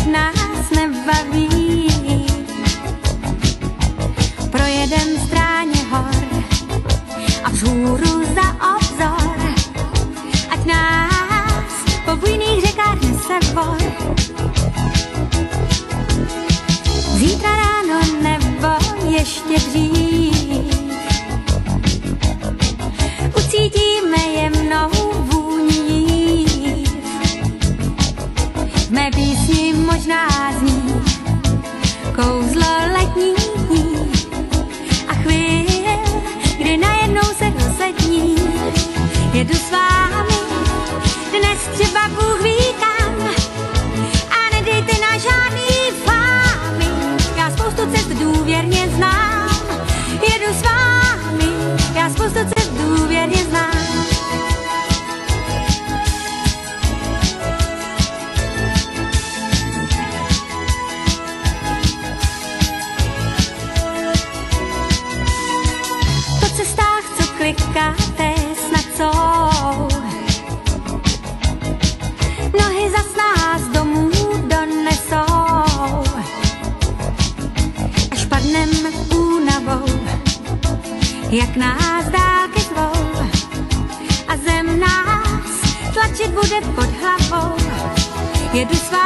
už nás nebaví. Projedem stráně hor a vzhůru za obzor, ať nás po bujných řekách nese vor. Zítra ráno nebo ještě dřív ucítíme jemnou vůni jív. V mé písni možná zní kouzlo letních dní a chvíl, kdy najednou se rozední. Jedu s vámi, dnes třeba Bůh ví kam, a nedejte na žádný fámy. Já spoustu cest důvěrně znám. Jedu s vámi, já spoustu cest důvěrně znám. Po cestách, co klikáte, snad jsou. Nohy zas nás domů donesou. Až padnem únavou, jak nás dálky zvou, a zem nás tlačit bude pod hlavou. Jedu s vámi,